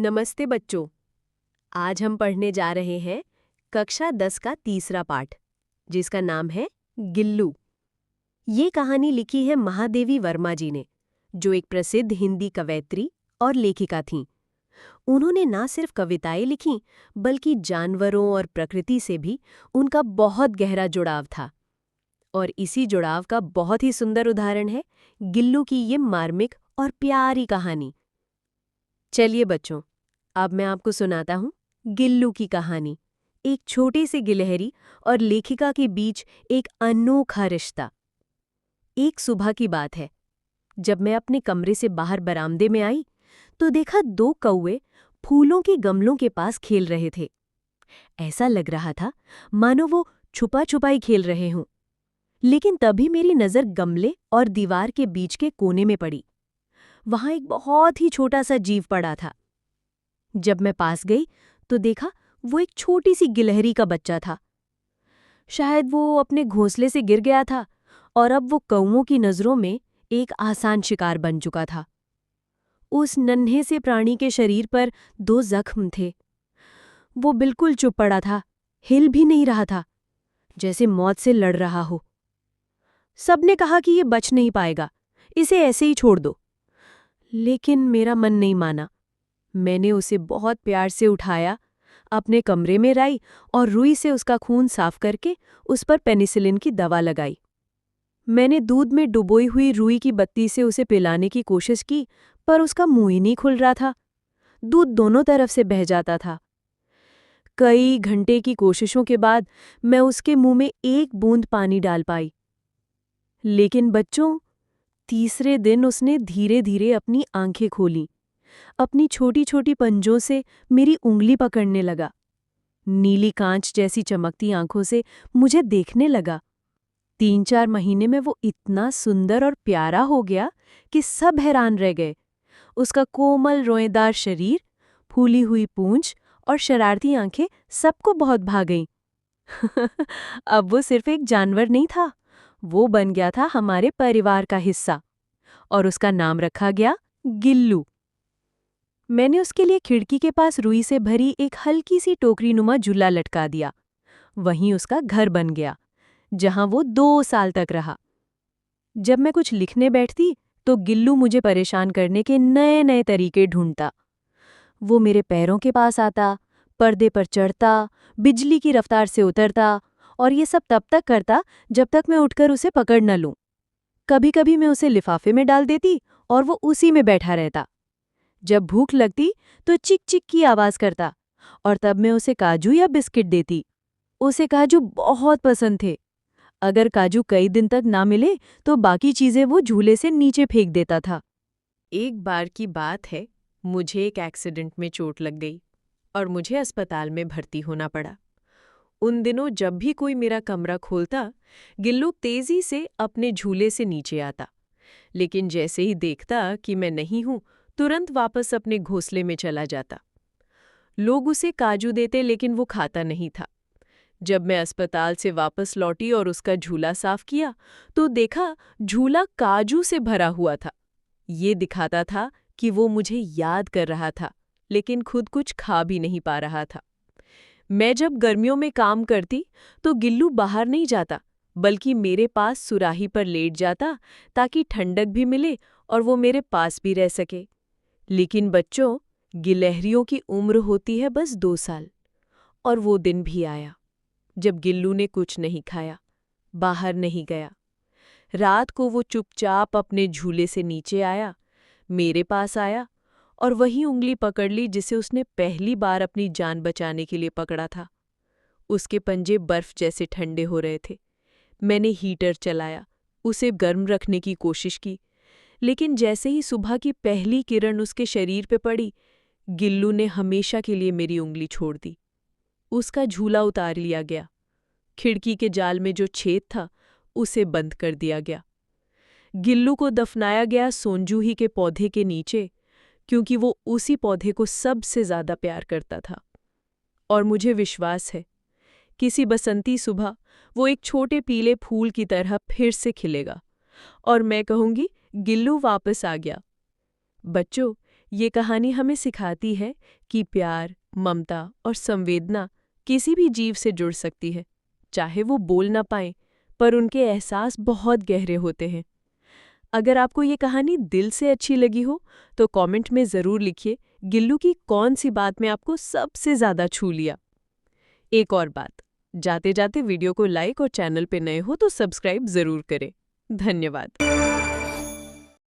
नमस्ते बच्चों। आज हम पढ़ने जा रहे हैं कक्षा 10 का तीसरा पाठ, जिसका नाम है गिल्लू। ये कहानी लिखी है महादेवी वर्मा जी ने, जो एक प्रसिद्ध हिंदी कवयित्री और लेखिका थीं। उन्होंने ना सिर्फ कविताएं लिखीं, बल्कि जानवरों और प्रकृति से भी उनका बहुत गहरा जुड़ाव था। और इसी जुड़ाव का बहुत ही सुंदर उदाहरण है गिल्लू की ये मार्मिक और प्यारी कहानी। चलिए बच्चों, अब मैं आपको सुनाता हूँ गिल्लू की कहानी। एक छोटे से गिलहरी और लेखिका के बीच एक अनोखा रिश्ता। एक सुबह की बात है, जब मैं अपने कमरे से बाहर बरामदे में आई तो देखा दो कौवे फूलों के गमलों के पास खेल रहे थे। ऐसा लग रहा था मानो वो छुपा छुपाई खेल रहे हों। लेकिन तभी मेरी नज़र गमले और दीवार के बीच के कोने में पड़ी। वहां एक बहुत ही छोटा सा जीव पड़ा था। जब मैं पास गई तो देखा वो एक छोटी सी गिलहरी का बच्चा था। शायद वो अपने घोंसले से गिर गया था और अब वो कौवों की नज़रों में एक आसान शिकार बन चुका था। उस नन्हे से प्राणी के शरीर पर दो जख्म थे। वो बिल्कुल चुप पड़ा था, हिल भी नहीं रहा था, जैसे मौत से लड़ रहा हो। सबने कहा कि ये बच नहीं पाएगा, इसे ऐसे ही छोड़ दो। लेकिन मेरा मन नहीं माना। मैंने उसे बहुत प्यार से उठाया, अपने कमरे में लाई और रुई से उसका खून साफ करके उस पर पेनिसिलिन की दवा लगाई। मैंने दूध में डुबोई हुई रुई की बत्ती से उसे पिलाने की कोशिश की, पर उसका मुंह ही नहीं खुल रहा था। दूध दोनों तरफ से बह जाता था। कई घंटे की कोशिशों के बाद मैं उसके मुंह में एक बूंद पानी डाल पाई। लेकिन बच्चों, तीसरे दिन उसने धीरे धीरे अपनी आंखें खोलीं। अपनी छोटी छोटी पंजों से मेरी उंगली पकड़ने लगा। नीली कांच जैसी चमकती आंखों से मुझे देखने लगा। 3-4 महीने में वो इतना सुंदर और प्यारा हो गया कि सब हैरान रह गए। उसका कोमल रोएदार शरीर, फूली हुई पूंछ और शरारती आंखें सबको बहुत भा गईं। अब वो सिर्फ एक जानवर नहीं था, वो बन गया था हमारे परिवार का हिस्सा। और उसका नाम रखा गया गिल्लू। मैंने उसके लिए खिड़की के पास रुई से भरी एक हल्की सी टोकरीनुमा झूला लटका दिया। वहीं उसका घर बन गया, जहां वो 2 साल तक रहा। जब मैं कुछ लिखने बैठती तो गिल्लू मुझे परेशान करने के नए नए तरीके ढूंढता। वो मेरे पैरों के पास आता, पर्दे पर चढ़ता, बिजली की रफ्तार से उतरता, और ये सब तब तक करता जब तक मैं उठकर उसे पकड़ न लूं। कभी कभी मैं उसे लिफाफे में डाल देती और वो उसी में बैठा रहता। जब भूख लगती तो चिक चिक की आवाज करता, और तब मैं उसे काजू या बिस्किट देती। उसे काजू बहुत पसंद थे। अगर काजू कई दिन तक ना मिले तो बाकी चीजें वो झूले से नीचे फेंक देता था। एक बार की बात है, मुझे एक एक्सीडेंट में चोट लग गई और मुझे अस्पताल में भर्ती होना पड़ा। उन दिनों जब भी कोई मेरा कमरा खोलता, गिल्लू तेजी से अपने झूले से नीचे आता। लेकिन जैसे ही देखता कि मैं नहीं हूं, तुरंत वापस अपने घोंसले में चला जाता। लोग उसे काजू देते, लेकिन वो खाता नहीं था। जब मैं अस्पताल से वापस लौटी और उसका झूला साफ किया तो देखा झूला काजू से भरा हुआ था। ये दिखाता था कि वो मुझे याद कर रहा था, लेकिन खुद कुछ खा भी नहीं पा रहा था। मैं जब गर्मियों में काम करती तो गिल्लू बाहर नहीं जाता, बल्कि मेरे पास सुराही पर लेट जाता, ताकि ठंडक भी मिले और वो मेरे पास भी रह सके। लेकिन बच्चों, गिलहरियों की उम्र होती है बस 2 साल। और वो दिन भी आया जब गिल्लू ने कुछ नहीं खाया, बाहर नहीं गया। रात को वो चुपचाप अपने झूले से नीचे आया, मेरे पास आया और वही उंगली पकड़ ली जिसे उसने पहली बार अपनी जान बचाने के लिए पकड़ा था। उसके पंजे बर्फ जैसे ठंडे हो रहे थे। मैंने हीटर चलाया, उसे गर्म रखने की कोशिश की, लेकिन जैसे ही सुबह की पहली किरण उसके शरीर पे पड़ी, गिल्लू ने हमेशा के लिए मेरी उंगली छोड़ दी। उसका झूला उतार लिया गया। खिड़की के जाल में जो छेद था, उसे बंद कर दिया गया। गिल्लू को दफनाया गया सोंजूही के पौधे के नीचे, क्योंकि वो उसी पौधे को सबसे ज्यादा प्यार करता था। और मुझे विश्वास है, किसी बसंती सुबह वो एक छोटे पीले फूल की तरह फिर से खिलेगा और मैं कहूंगी, गिल्लू वापस आ गया। बच्चों, ये कहानी हमें सिखाती है कि प्यार, ममता और संवेदना किसी भी जीव से जुड़ सकती है, चाहे वो बोल ना पाए, पर उनके एहसास बहुत गहरे होते हैं। अगर आपको ये कहानी दिल से अच्छी लगी हो, तो कमेंट में ज़रूर लिखिए गिल्लू की कौन सी बात में आपको सबसे ज़्यादा छू लिया। एक और बात, जाते जाते वीडियो को लाइक और चैनल पे नए हो तो सब्सक्राइब ज़रूर करें। धन्यवाद।